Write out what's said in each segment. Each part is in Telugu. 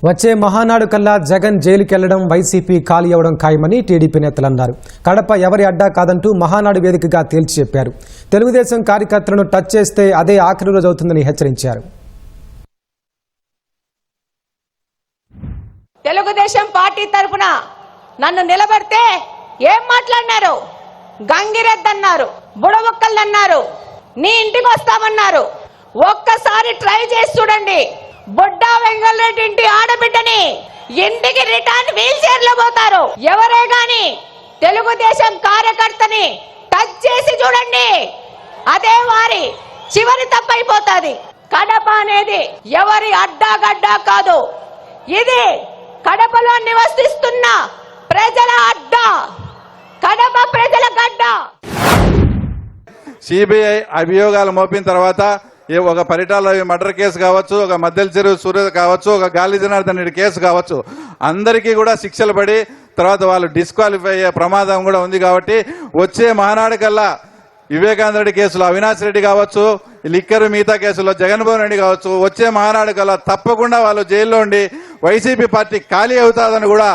వచ్చే మహానాడు కల్లా జగన్ జైలుకి వెళ్లడం వైసీపీ ఖాళీ అవడం ఖాయమని టీడీపీ నేతలు అన్నారు. కడప ఎవరి అడ్డా కాదంటూ మహానాడు వేదికగా తేల్చి చెప్పారు. తెలుగుదేశం కార్యకర్తలను టచ్ చేస్తే అదే ఆఖరి రోజు అవుతుందని హెచ్చరించారు. తెలుగుదేశం పార్టీ తరపున నన్ను నిలబడితే ఏం మాట్లాడినారు? గంగిరెద్దన్నారు, బుడబొక్కలన్నారు, నీ ఇంటికి వస్తామన్నారు. ఒక్కసారి ట్రై చేసి చూడండి. బొడ్డా వెంగళరెడ్డి ఇంటి ఆడబిడ్డని ఇంటికి రిటర్న్ వీల్ చైర్ లో పోతారు. ఎవరే గాని తెలుగుదేశం కార్యకర్తని టచ్ చేసి చూడండి, అదే వారి చివరి తప్పైపోతుంది. కడప అనేది ఎవరి అడ్డాగడ్డా కాదు, ఇది కడపలో నివసిస్తున్న ప్రజల అడ్డా, కడప ప్రజల గడ్డ. సిబిఐ అభియోగాలు మోపిన తర్వాత ఒక పరిటాల మర్డర్ కేసు కావచ్చు, ఒక మద్దెల చెరువు సూర్య కావచ్చు, ఒక గాలి జనార్దన్ రెడ్డి కేసు కావచ్చు, అందరికీ కూడా శిక్షలు పడి తర్వాత వాళ్ళు డిస్క్వాలిఫై అయ్యే ప్రమాదం కూడా ఉంది. కాబట్టి వచ్చే మహానాడు కల్లా వివేకానంద రెడ్డి కేసులో అవినాష్ రెడ్డి కావచ్చు, లిక్కర్ మిగతా కేసులో జగన్మోహన్ రెడ్డి కావచ్చు, వచ్చే మహానాడు కల్లా తప్పకుండా వాళ్ళు జైల్లో ఉండి వైసీపీ పార్టీ ఖాళీ అవుతాదని కూడా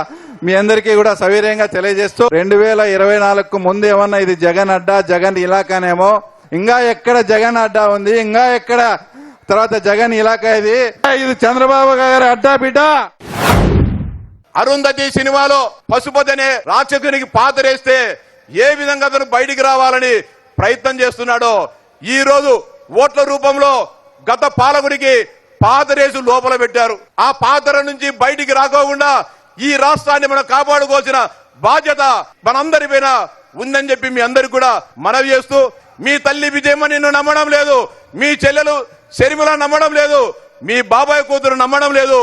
మీ అందరికీ కూడా సవినయంగా తెలియజేస్తూ 2024కు ముందు ఏమన్నా ఇది జగన్ అడ్డా, జగన్ ఇలాకానేమో, ఇంకా ఎక్కడ జగన్ అడ్డా ఉంది, ఇంకా ఎక్కడ తర్వాత జగన్ ఇలాకా ఇది చంద్రబాబు గారి అడ్డా బిడ్డ. అరుంధతి సినిమాలో పశుపతినే రాక్షసునికి పాతరేస్తే ఏ విధంగా అతను బయటికి రావాలని ప్రయత్నం చేస్తున్నాడో, ఈ రోజు ఓట్ల రూపంలో గత పాలకుడికి పాతరేసు లోపల పెట్టారు. ఆ పాతర నుంచి బయటికి రాకోకుండా ఈ రాష్ట్రాన్ని మనం కాపాడుకోవాల్సిన బాధ్యత మనందరి పైన ఉందని చెప్పి మీ అందరికి కూడా మనవి చేస్తూ, మీ తల్లి విజయమ్మ నిన్ను నమ్మడం లేదు, మీ చెల్లెలు శర్మిల నమ్మడం లేదు, మీ బాబాయ్ కూతురు నమ్మడం లేదు,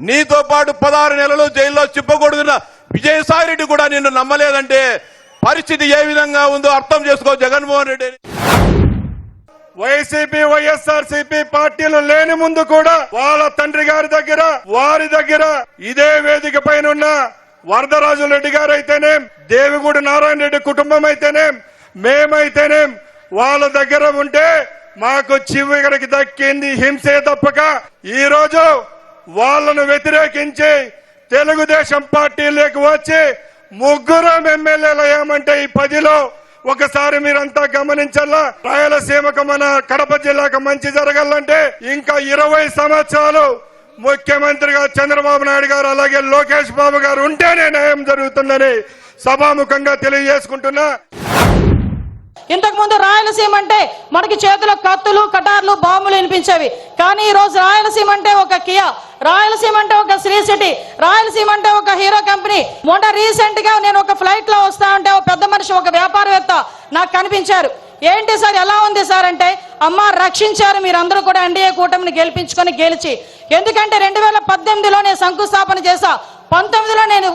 నీతో పాటు 16 నెలలు జైల్లో చిప్పకూడుతున్న విజయసాయి రెడ్డి కూడా నిన్ను నమ్మలేదంటే పరిస్థితి ఏ విధంగా ఉందో అర్థం చేసుకో జగన్మోహన్ రెడ్డి. వైసీపీ వైఎస్ఆర్సీపీ పార్టీలు లేని ముందు కూడా వాళ్ళ తండ్రి గారి దగ్గర, వారి దగ్గర, ఇదే వేదిక పైన ఉన్న వరదరాజు రెడ్డి గారు అయితేనేం, దేవిగూడి నారాయణ రెడ్డి కుటుంబం అయితేనేం, మేమైతేనేం వాళ్ళ దగ్గర ఉంటే మాకు చివరికి దక్కింది హింసే తప్పక. ఈ రోజు వాళ్ళను వ్యతిరేకించి తెలుగుదేశం పార్టీలోకి వచ్చి 3 ఎమ్మెల్యేలు అయ్యామంటే ఈ 10లో ఒకసారి మీరంతా గమనించాలా. రాయలసీమకు మన కడప జిల్లాకు మంచి జరగాలంటే ఇంకా 20 సంవత్సరాలు ముఖ్యమంత్రిగా చంద్రబాబు నాయుడు గారు అలాగే లోకేష్ బాబు గారు ఉంటేనే న్యాయం జరుగుతుందని సభాముఖంగా తెలియజేసుకుంటున్నా. ఇంతకు ముందు రాయలసీమ అంటే మనకి చేతిలో కత్తులు, కటార్లు, బాంబులు వినిపించేవి. కానీ ఈ రోజు రాయలసీమ అంటే ఒక కియా, రాయలసీమ అంటే ఒక శ్రీ సిటీ, రాయలసీమ అంటే ఒక హీరో కంపెనీ. మొన్న రీసెంట్ గా నేను ఒక ఫ్లైట్ లో వస్తా ఉంటే ఒక పెద్ద మనిషి, ఒక వ్యాపారవేత్త నాకు కనిపించారు. ఏంటి సార్ ఎలా ఉంది సార్ అంటే, అమ్మ రక్షించారు మీరందరూ కూడా ఎన్డీఏ కూటమిని గెలిచి. ఎందుకంటే 2018లో నేను శంకుస్థాపన చేశా, 19లో నేను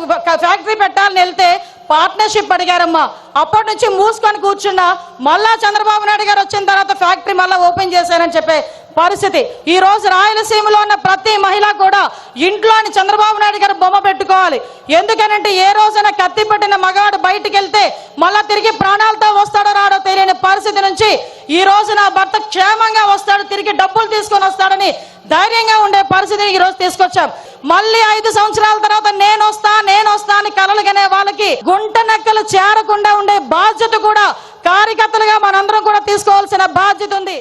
ఫ్యాక్టరీ పెట్టాలని వెళ్తే పార్ట్నర్షిప్ అడిగారమ్మా. అప్పటి నుంచి మూసుకొని కూర్చున్నా. మళ్ళా చంద్రబాబు నాయుడు గారు వచ్చిన తర్వాత ఫ్యాక్టరీ మళ్ళా ఓపెన్ చేశారని చెప్పే పరిస్థితి. ఈ రోజు రాయలసీమలో ఉన్న ప్రతి మహిళ కూడా ఇంట్లోని చంద్రబాబు నాయుడు గారు బొమ్మ పెట్టుకోవాలి. ఎందుకనంటే ఏ రోజైనా కత్తి పట్టిన మగాడు బయటికి వెళ్తే మళ్ళా తిరిగి ప్రాణాలతో వస్తాడో రాడో తెలియని పరిస్థితి నుంచి ఈ రోజు నా భర్త క్షేమంగా వస్తాడు, తిరిగి డబ్బులు తీసుకొని వస్తాడని ధైర్యంగా ఉండే పరిస్థితిని ఈ రోజు తీసుకొచ్చాం. మళ్ళీ 5 సంవత్సరాల తర్వాత నేను వస్తా అని కలలు కనే వాళ్ళకి గుంట నక్కలు చేరకుండా ఉండే బాధ్యత కూడా కార్యకర్తలుగా మనందరం కూడా తీసుకోవాల్సిన బాధ్యత ఉంది.